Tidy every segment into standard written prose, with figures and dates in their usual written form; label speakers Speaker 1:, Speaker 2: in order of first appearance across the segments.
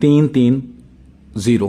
Speaker 1: 330،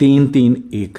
Speaker 1: 331،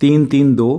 Speaker 1: 332،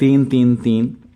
Speaker 1: 333،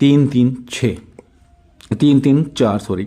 Speaker 1: 334،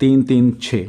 Speaker 1: 336،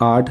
Speaker 1: 8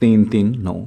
Speaker 1: 339۔